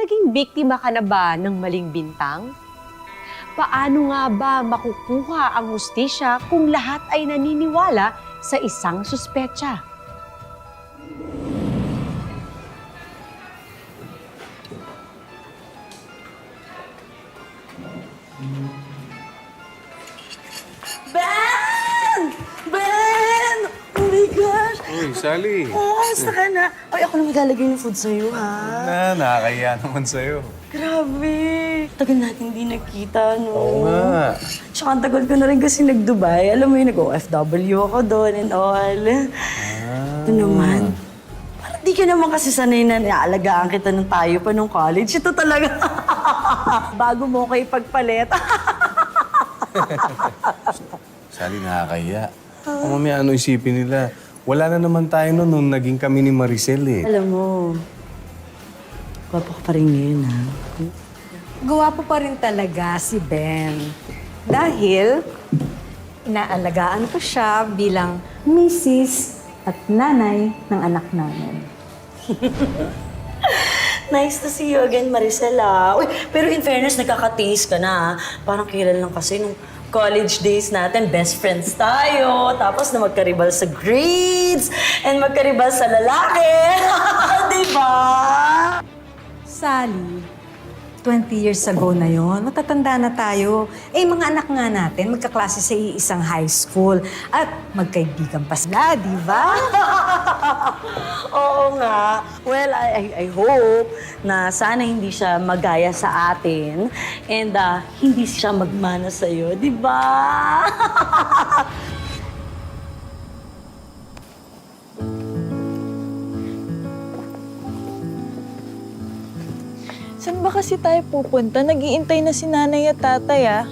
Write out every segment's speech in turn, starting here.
naging biktima ka na ba ng maling bintang? Paano nga ba makukuha ang hustisya kung lahat ay naniniwala sa isang suspetsa? Ben! Ben! Oh my gosh! Uy, Sally. Kamusta ka na? Ay, ako na maglalagay ng food sa'yo, ha? Nakakaya naman sa'yo. Grabe! Tagal natin hindi nagkita, no? Oo nga. Tsaka ang tagal ko na rin kasi nag-Dubai. Alam mo yun, nag-OFW ako doon and all. Ito naman. Parang di ka naman kasi sanay na naalagaan kita nung tayo pa nung college. Ito talaga. Bago mo ko ipagpalit. Sally, nakakaya. Mamaya ano isipin nila? Wala na naman tayo noon nung naging kami ni Maricel eh. Alam mo, gwapo ka pa rin ngayon, ha? Gwapo pa rin talaga si Ben. Dahil inaalagaan ko siya bilang misis at nanay ng anak namin. Nice to see you again, Maricela. Uy, pero in fairness, nagkakatiis ka na, ha? Parang kailan lang kasi nung college days natin, best friends tayo. Tapos na magkaribal sa grades and magkaribal sa lalaki. Di ba? Sally, 20 years ago na yon, matatanda na tayo. Eh, mga anak nga natin, magkaklase sa iisang high school. At magkaibigan pa sila, di ba? Oo nga. Well, I hope na sana hindi siya magaya sa atin and hindi siya magmana sa'yo, di ba? Saan ba kasi tayo pupunta? Nag-iintay na si nanay at tatay, ah.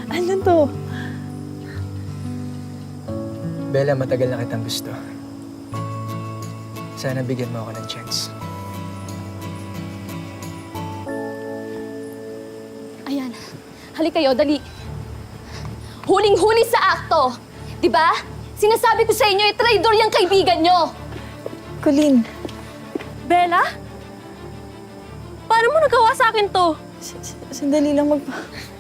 Ano to? Bella, matagal na kitang gusto. Sana bigyan mo ako ng chance. Ayan. Halik kayo, dali. Huling-huli sa akto. Di ba? Sinasabi ko sa inyo, traitor yung kaibigan nyo. Colleen, Bella? Paano mo nagawa sa akin to? sandali lang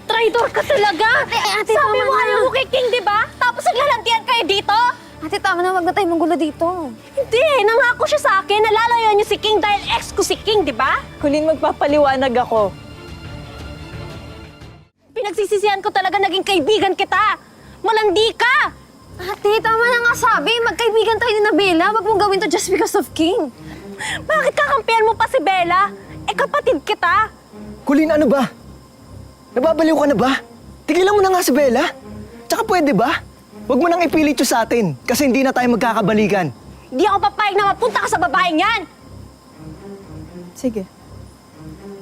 Traitor ka talaga! ate, Sabi tama mo na. ayaw mo kay King, di ba? Tapos naglalantian kayo dito? Ate, tama na, wag na tayo manggulo dito. Hindi, nangako siya sa akin. Nalalayo niyo si King dahil ex ko si King, di ba? Colleen, magpapaliwanag ako. Pinagsisisihan ko talaga naging kaibigan kita. Malandi ka! Ate, tama na nga sabi. Magkaibigan tayo ni na Bella. Wag mong gawin to just because of King. Bakit kakampihan mo pa si Bella? Eh, kapatid kita. Colleen, ano ba? Nababaliw ka na ba? Tigilan mo na nga si Bella. Tsaka pwede ba? Huwag mo nang ipilit yun sa atin kasi hindi na tayo magkakabalikan. Hindi ako papayag na mapunta ka sa babaeng yan. Sige.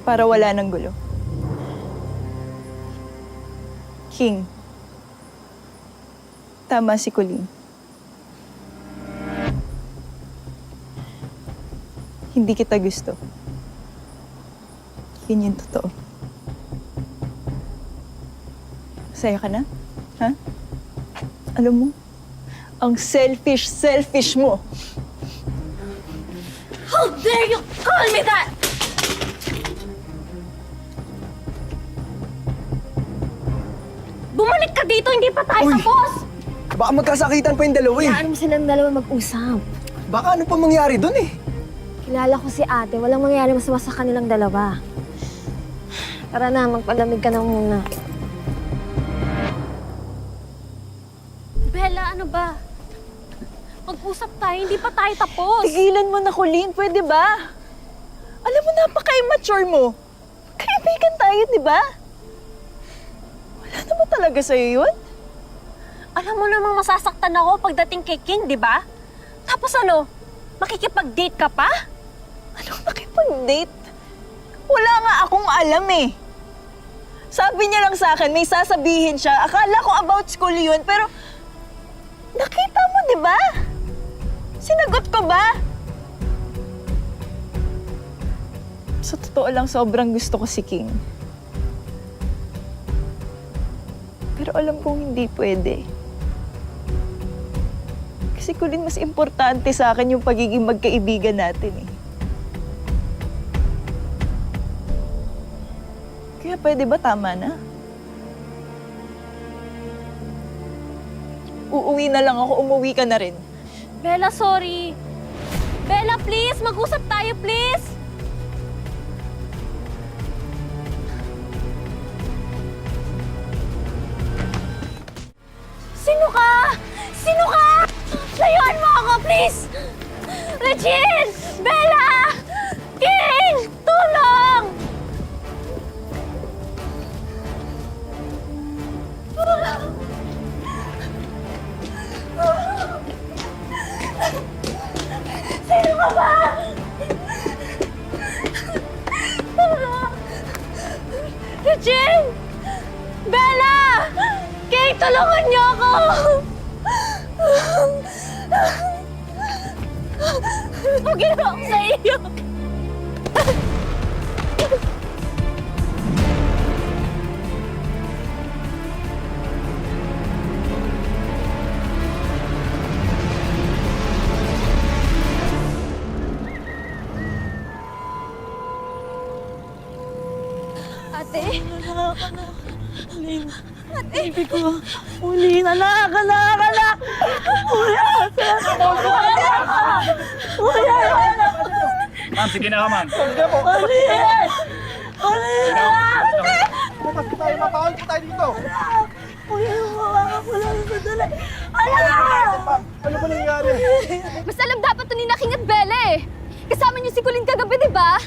Para wala ng gulo. King. Tama si Colleen. Hindi kita gusto. Yun yung totoo. Masaya ka na? Ha? Alam mo, ang selfish mo. How dare you call me that? Bumalik ka dito, hindi pa tayo Uy! tapos. Baka magkasakitan pa yung dalawa eh. Ano mo silang dalawa mag-usap? Baka ano pa mangyari dun eh. Kilala ko si ate. Walang mangyari masama sa kanilang dalawa. Tara na, magpalamig ka na muna. Bella, ano ba? Mag-usap tayo, hindi pa tayo tapos. Tigilan mo na, Colleen. Pwede ba? Alam mo, napaka-immature mo. Kaibigan tayo, di ba? Wala naman talaga sa'yo yun. Alam mo namang masasaktan ako pagdating kay King, di ba? Tapos ano, makikipag-date ka pa? Anong nakipag-date? Wala nga akong alam eh. Sabi niya lang sa akin, may sasabihin siya. Akala ko about school yun, pero nakita mo, di ba? Sinagot ko ba? Sa totoo lang, sobrang gusto ko si King. Pero alam kong hindi pwede. Kasi Si Colleen, mas importante sa akin yung pagiging magkaibigan natin eh. Kaya pwede ba tama na? Uuwi na lang ako, umuwi ka na rin. Bella, sorry. Bella, please! Mag-usap tayo, please! Sino ka? Sino ka? Layuan mo ako, please! Regine! Bella! King! Tulong! Sino ka ba? Regine! Bella! King, tulungan niyo ako! Ano ginawa ko sa iyo? Ate? Baby ko. Uli, anak! Ma'am, sige na ka, ma'am. Mas alam dapat to ni Naking at Bella eh. Kasama niyo si Colleen kagabi, di ba?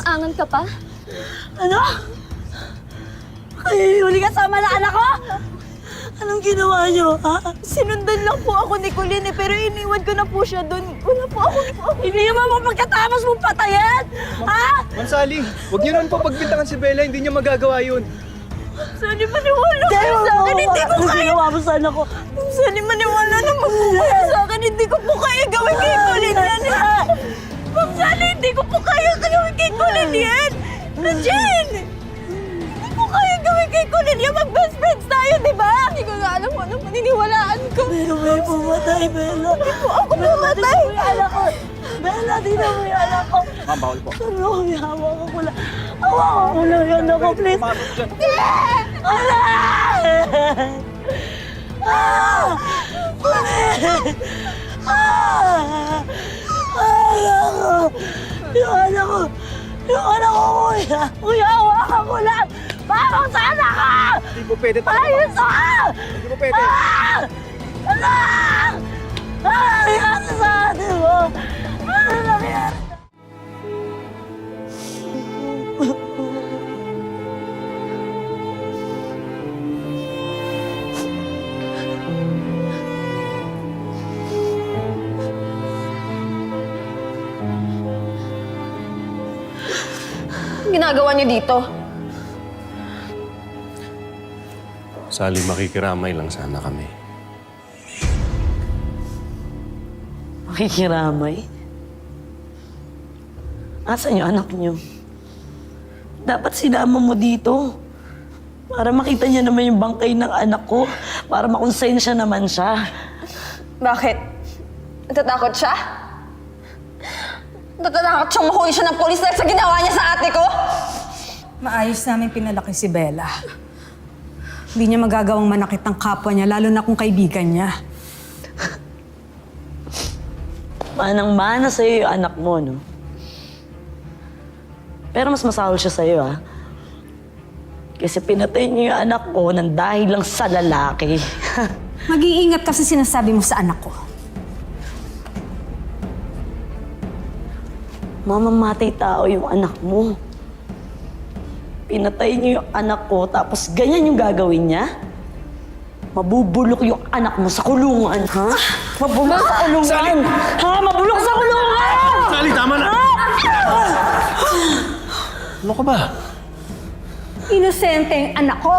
Maangan ka pa? Ano? Ay, huli kasama na anak ko? Anong ginawa niyo, ha? Sinundan lang po ako ni Colleen eh, pero iniwan ko na po siya doon. Wala po ako. Iniyaman mo pagkatapos mong patayan? Ha? Ma'am Sally, huwag niyo naman po pagbintangan si Bella, hindi niya magagawa yun. Saan maniwala kayo sa akin? Hindi ko Anong kaya. ginawa mo sa anak ko? Saan maniwala na magmumula sa akin? Hindi ko po kaya gawin kay Colleen yan. Ma'am Sally, hindi ko po kaya gawin kay Colleen yan. Regine! Hindi ko kaya gawin kay Colleen yan. Mag-best friends tayo, di ba? Hindi ko nga alam kung anong paniniwalaan ko. Pero may pumatay, Bella. Hindi po ako pumatay. Tingnan mo yung anak ko. Bella, tingnan mo yung anak ko. Ma'am, bawal po. Ano, hawakan ko lang. Hawakan ko lang yung anak ko, please. Wala! Ah! Ah! Anak ko! Yung anak ko! Yung anak ko, kuya! Kuya, hawakan ko lang! Parang sa anak ko! Hindi po pwede talaga. Ayos ka! Hindi po pwede. Ah! Anak! Ano nangyari sa atin mo? Ano nangyari? Ginagawa niyo dito? Sally, makikiramay lang sana kami. Makikiramay? Asan yung anak niyo? Dapat sinama mo dito. Para makita niya naman yung bangkay ng anak ko. Para makonsensya naman siya. Bakit? Natatakot siya? Natatakot siyang mahuli siya ng polis dahil sa ginawa niya sa ate ko? Maayos namin pinalaki si Bella. Hindi niya magagawang manakit ng kapwa niya, lalo na kung kaibigan niya. Manang-mana sa'yo yung anak mo, no? Pero mas masahol siya sa'yo, ha? Kasi pinatay niyo yung anak ko nang dahil lang sa lalaki. Mag-iingat kasi sinasabi mo sa anak ko. Mamamatay tao yung anak mo. Pinatay niyo yung anak ko, tapos ganyan yung gagawin niya? Mabubulok yung anak mo sa kulungan, ha? Mabulok sa kulungan! Ha? Mabulok sa kulungan! Sally, tama na! Ano ka ba? Inosente ang anak ko!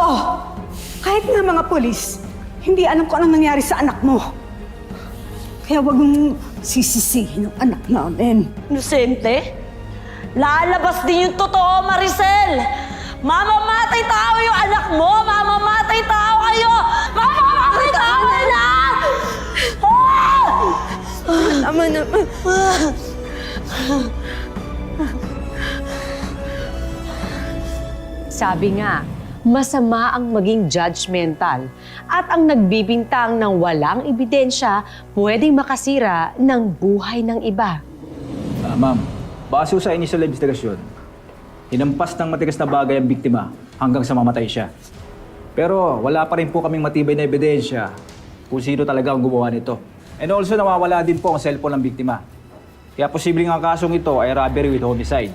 Kahit nga mga polis, hindi alam ko anong nangyari sa anak mo. Kaya wag mong sisisihin ang anak namin. Inosente? Lalabas din yung totoo, Maricel! Mamamatay tao yung anak mo! Mamamatay tao kayo! Mamamatay tao na! Sabi nga, masama ang maging judgmental at ang nagbibintang ng walang ebidensya pwedeng makasira ng buhay ng iba. Ma'am, base sa initial investigasyon, hinampas ng matigas na bagay ang biktima hanggang sa mamatay siya. Pero wala pa rin po kaming matibay na ebidensya kung sino talaga ang gumawa nito. And also nawawala din po ang cellphone ng biktima. Kaya posibleng ang kasong ito ay robbery with homicide.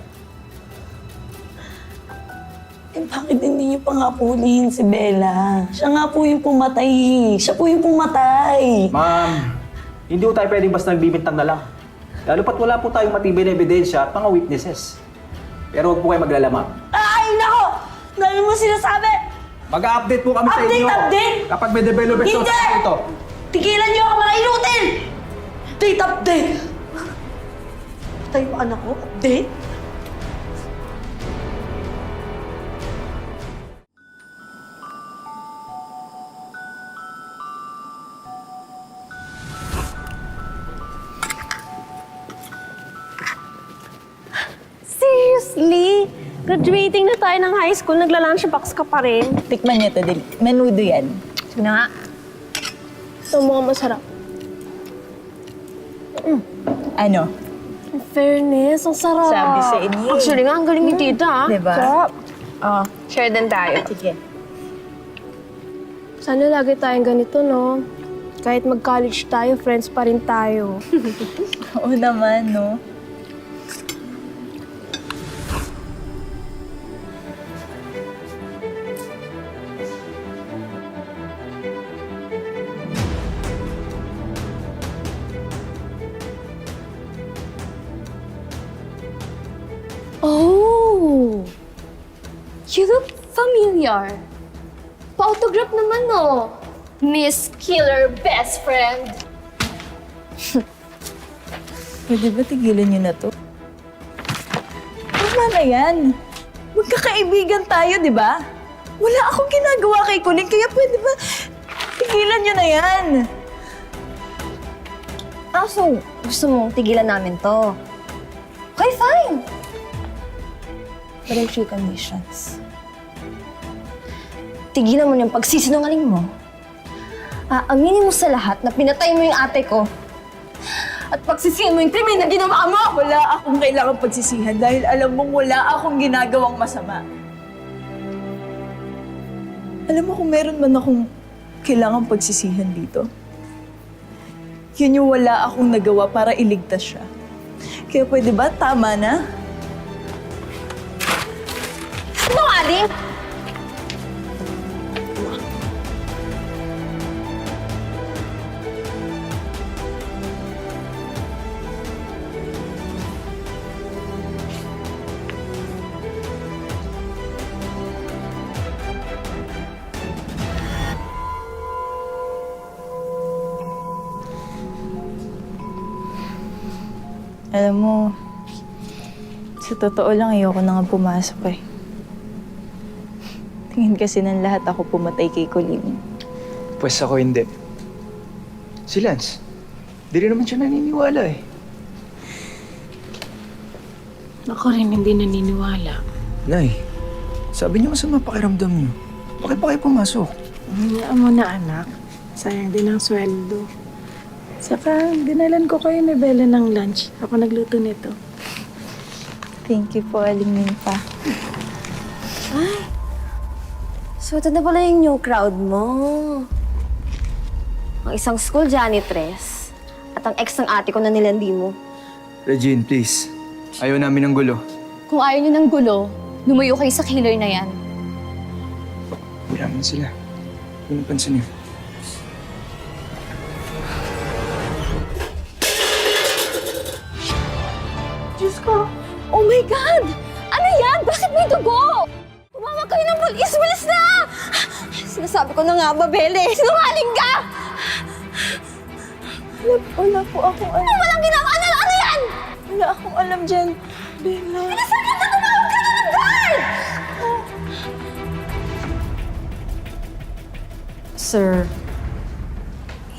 Eh, bakit hindi niyo pa nga pulihin si Bella? Siya nga po yung pumatay. Siya po yung pumatay. Ma'am, hindi po tayo pwedeng basta nagbibintang na lang. Lalo pat wala po tayong matibay na ebidensya at mga witnesses. Pero huwag po kayo maglalala, ma'am. Ay, nako! Dami mo sinasabi! Mag-update po kami sa inyo. Update! Kapag may development Hindi! sa ito. Tigilan niyo ako mga inutil! Update! Patay yung anak ko? Update? Seriously? Graduating na tayo ng high school, nagla-lunchbox ka pa rin. Tikman niyo to, menudo yan. Sige na nga. Ito mukhang masarap. Ano? In fairness, ang sarap. Sabi sa inyo eh. Actually nga, ang galing ni tita. Diba? Sarap. Share din tayo. Sige. Sana lagi tayong ganito, no? Kahit mag-college tayo, friends pa rin tayo. Oo naman, no? Oh! You look familiar. Pa-autograph naman, no? Miss Killer Best Friend. Pwede ba tigilan niyo na to? Tama na yan. Magkakaibigan tayo, di ba? Wala akong ginagawa kay Colleen, kaya pwede ba tigilan niyo na yan? Ah, so gusto mong tigilan namin to? Okay, fine. But there are 3 conditions. Tigilan mo yung pagsisinungaling mo. Aaminin mo sa lahat na pinatay mo yung ate ko. At pagsisihan mo yung krimen na ginawa mo! Wala akong kailangang pagsisihan dahil alam mong wala akong ginagawang masama. Alam mo kung meron man akong kailangang pagsisihan dito, yun yung wala akong nagawa para iligtas siya. Kaya pwede ba? Tama na? Sinungaling! Alam mo, sa totoo lang ayoko na nga pumasok eh. Tingin kasi ng lahat ako pumatay kay Colleen. Pues ako hindi. Si Lance, di rin naman siya naniniwala eh. Ako rin hindi naniniwala. Nay, sabi niyo masama pakiramdam niyo. Bakit pa kayo pumasok? Hayaan mo na, anak. Sayang din ang sweldo. Saka, dinalan ko kayo ni Bella ng lunch. Ako nagluto nito. Thank you po, Aling Minta. So, ito na pala yung new crowd mo. Ang isang school janitress at ang ex ng ate ko na nilandi mo. Regine, please. Ayaw namin ng gulo. Kung ayaw niyo ng gulo, lumayo kayo sa killer na yan. Yaman sila. Anong pansin niyo? Diyos ko! Oh my God! Ano yan? Bakit may dugo? Tumawag kayo ng police! Bilis na! Sinasabi ko na nga ba, Bele? Sinungaling ka! Wala po akong alam. Ano walang ginawa? Ano yan? Wala akong alam dyan. Bella. Sinasabi ko tumawag ka na ng guard! Sir,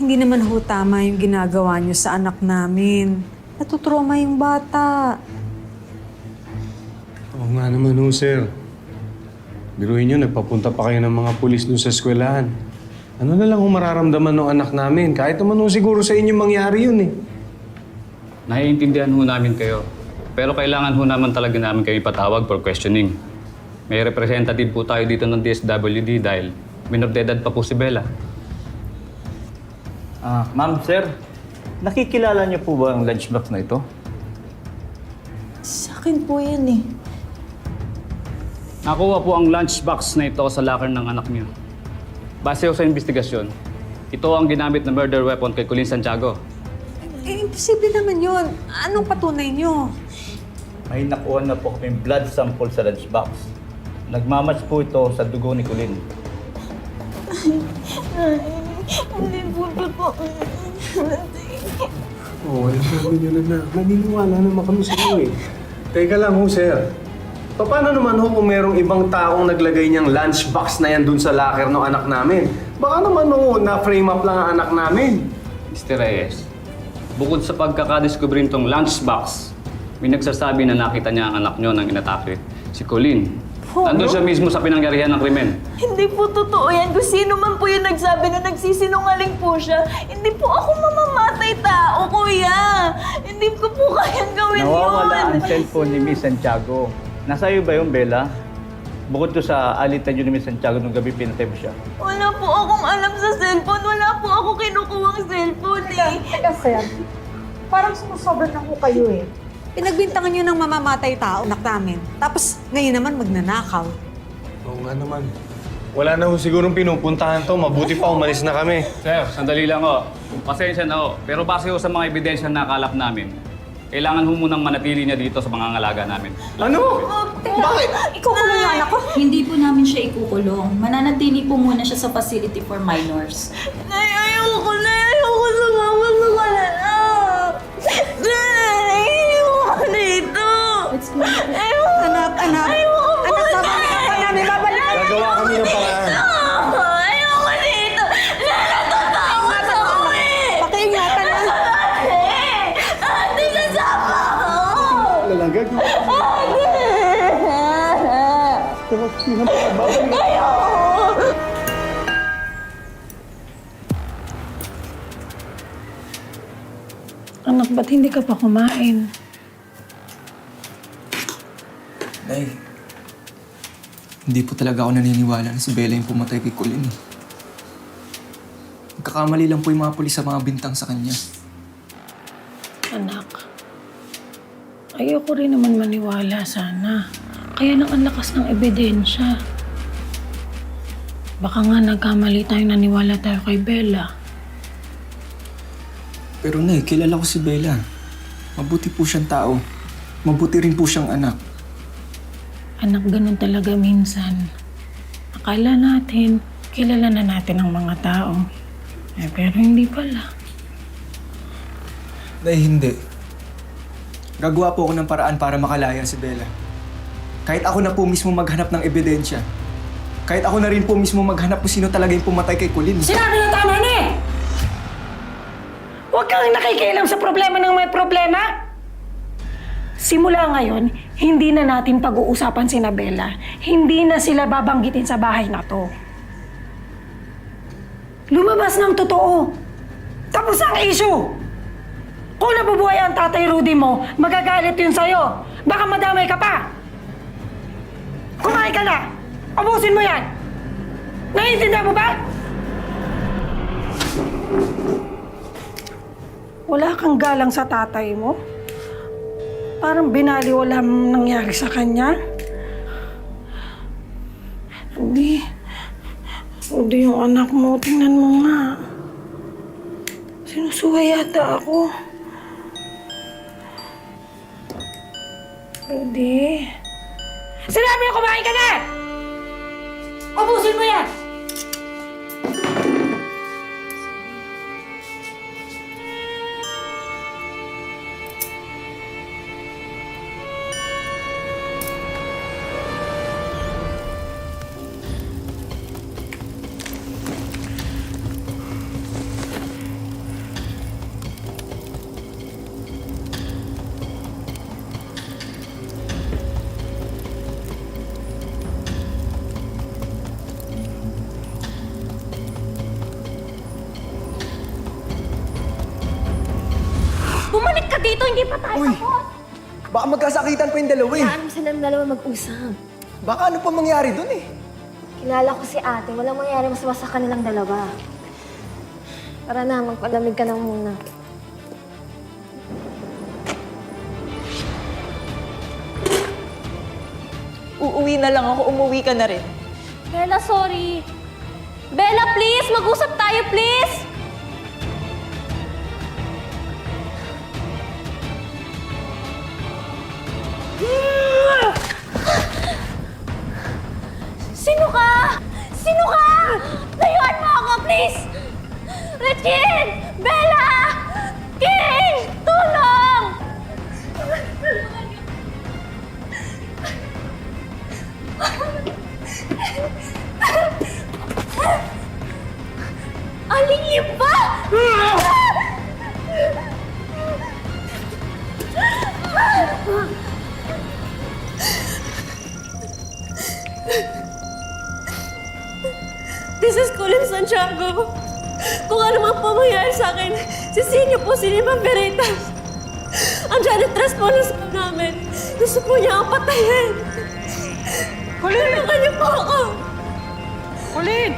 hindi naman ho tama yung ginagawa niyo sa anak namin. Natutroma yung bata. Oo nga naman ho, sir. Biruin nyo, nagpapunta pa kayo ng mga pulis dun sa eskwelahan. Ano na lang ho mararamdaman ng anak namin? Kahit naman ho siguro sa inyo mangyari yun eh. Naiintindihan ho namin kayo. Pero kailangan ho naman talaga namin kayo ipatawag for questioning. May representative po tayo dito ng DSWD dahil minor de edad pa po si Bella. Ma'am, sir, nakikilala niyo po ba ang lunchbox na ito? Sa akin po yan eh. Nakuha po ang lunchbox na ito sa locker ng anak niyo. Base ho sa investigasyon, ito ang ginamit na murder weapon kay Colleen Santiago. Eh, imposible naman yun. Anong patunay nyo? May nakuha na po kaming blood sample sa lunchbox. Nagmamatch po ito sa dugo ni Colleen. Hindi po totoo. Oo, sabi nyo na naniniwala naman kami sa inyo eh. Teka lang ho, sir. Paano naman ho kung merong ibang taong naglagay niyang lunchbox na yan dun sa locker ng anak namin? Baka naman ho, na-frame up lang ang anak namin. Mr. Reyes, bukod sa pagkakadiscover nitong lunchbox, may nagsasabi na nakita niya ang anak niyo nang inatake, si Colleen. Nandun siya mismo sa pinangyarihan ng krimen. Hindi po totoo yan. Kung sino man po yung nagsabi na nagsisinungaling po siya, hindi po ako mamamatay tao, kuya. Hindi ko po kayang gawin Nawawala yun. ang cellphone ni Miss Santiago. Nasa iyo ba yung Bella? Bukod to sa alitan yun ni Miss Santiago nung gabi pinatay mo siya. Wala po akong alam sa cellphone. Wala po ako kinukuhang cellphone eh. Kasi, parang sumusobra na ko kayo eh. Pinagbintangan nyo ng mamamatay tao, anak namin. Tapos, ngayon naman magnanakaw. Oo nga naman. Wala na ho sigurong pinupuntahan to. Mabuti pa umalis na kami. Sir, sandali lang ho. Pasensya na ho. Pero base ho sa mga ebidensya na nakalap namin, kailangan ho munang manatili niya dito sa mga ngalaga namin. Ano? Bakit? Ikukulong yung anak ko. Hindi po namin siya ikukulong. Mananatili po muna siya sa facility for minors. Nay, ayoko na. Ayoko sumama sa kanila. Nay, ayoko dito. Anak, anak. Anak, babalik ka namin. Babalik ka Gagawa kami ng paraan. Ayoko dito. Nalatatakot ako eh. Pakiingatan na. Ate, nasama ako. Lalagag. Anak, ba't hindi ka pa kumain? Nay, hindi po talaga ako naniniwala na si Bella yung pumatay kay Colleen. Magkakamali lang po yung mga pulis sa mga bintang sa kanya. Anak, ayoko rin naman maniwala sana. Kaya lang ang lakas ng ebidensya. Baka nga nagkamali tayo naniwala tayo kay Bella. Pero Nay, kilala ko si Bella. Mabuti po siyang tao. Mabuti rin po siyang anak. Anak, ganun talaga minsan. Akala natin, kilala na natin ang mga tao. Pero hindi pala. Nay, hindi. Gagawa po ako ng paraan para makalaya si Bella. Kahit ako na po mismo maghanap ng ebidensya. Kahit ako na rin po mismo maghanap kung sino talaga yung pumatay kay Colleen. Sinabi na tama na eh! Huwag kang nakikialam sa problema ng may problema! Simula ngayon, hindi na natin pag-uusapan si Bella. Hindi na sila babanggitin sa bahay na to. Lumabas ng totoo. Tapos ang issue. Kung nabubuhay ang tatay Rudy mo, magagalit yun sa'yo. Baka madamay ka pa. Kumain ka na. Abusin mo yan. Naiintindihan mo ba? Wala kang galang sa tatay mo? Parang binaliwala ang nangyari sa kanya? Hindi yung anak mo. Tingnan mo nga. Sinusuway yata ako. Rudy. Sinabi na kumain ka na! Ubusin mo yan! Bumalik ka dito, hindi pa tayo Uy! tapos! Baka magkasakitan pa yung dalawa eh. Paano silang dalawa mag-usap? Baka ano pa mangyari dun eh. Kilala ko si ate. Walang mangyari masama sa kanilang dalawa. Tara na, magpalamig ka na muna. Uuwi na lang ako, umuwi ka na rin. Bella, sorry. Bella, please! Mag-usap tayo, please! Sino ka? Sino ka? Layuan mo ako, please! Regine! Bella! King! Tulong! Aling iba! This is Colin Santiago. Kung ano man po mangyari sa akin, sisihin niyo po si Lima Veritas. Ang janitress po ng school namin. Gusto po niya akong patayin. Tulungan niyo po ako. Colleen!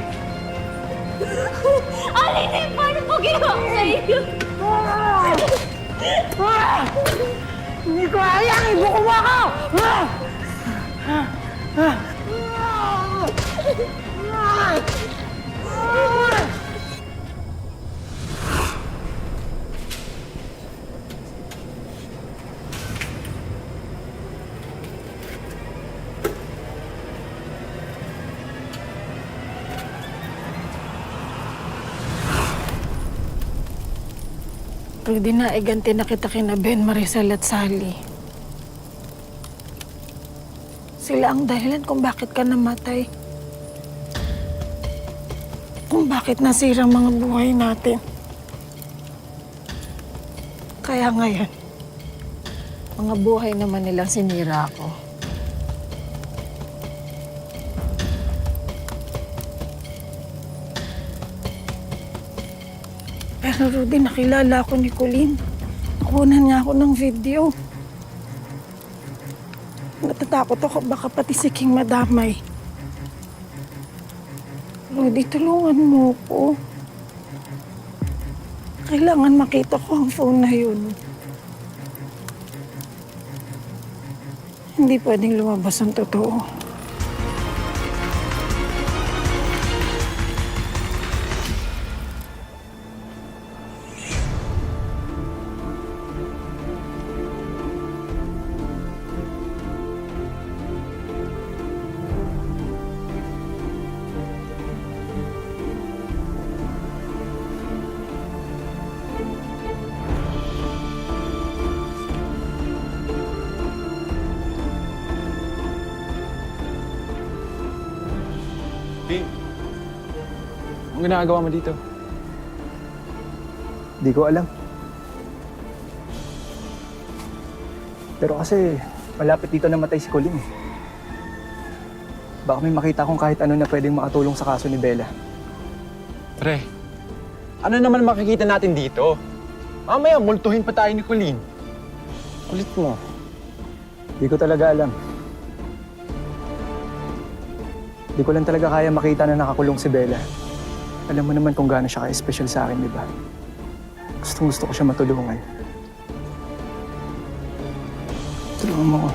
Alin, paano po ginawa ko sa inyo? Hindi ko hayang! Ibuko mo ako! Pwede na, iganti na kita kina Ben, Maricel at Sally. Sila ang dahilan kung bakit ka namatay. Kung bakit nasirang mga buhay natin. Kaya ngayon, mga buhay naman nilang sinira ko. Pero Rudy, nakilala ako ni Colleen. Nakunan niya ako ng video. Natatakot ako baka pati si King madamay. Rudy, tulungan mo ko. Kailangan makita ko ang phone na yun. Hindi pwedeng lumabas ang totoo. King, anong ginagawa mo dito? Di ko alam. Pero kasi malapit dito namatay si Colleen. Baka may makita akong kahit ano na pwedeng makatulong sa kaso ni Bella. Pre, ano naman makikita natin dito? Mamaya, multuhin pa tayo ni Colleen. Kulit mo. Di ko talaga alam. Di ko lang talaga kaya makita na nakakulong si Bella. Alam mo naman kung gaano siya ka-special sa akin, di ba? Gusto ko siya matulungan. Tulungan mo ko.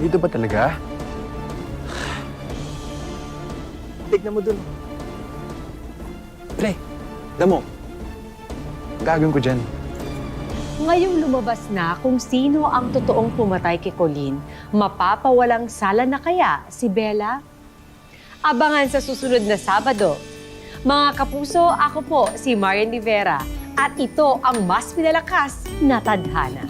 Dito ba talaga? Tignan mo dun. Pre, damo. Gagawin ko dyan. Ngayong lumabas na kung sino ang totoong pumatay kay Colleen, mapapawalang sala na kaya si Bella? Abangan sa susunod na Sabado. Mga kapuso, ako po si Marian Rivera at ito ang mas pinalakas na tadhana.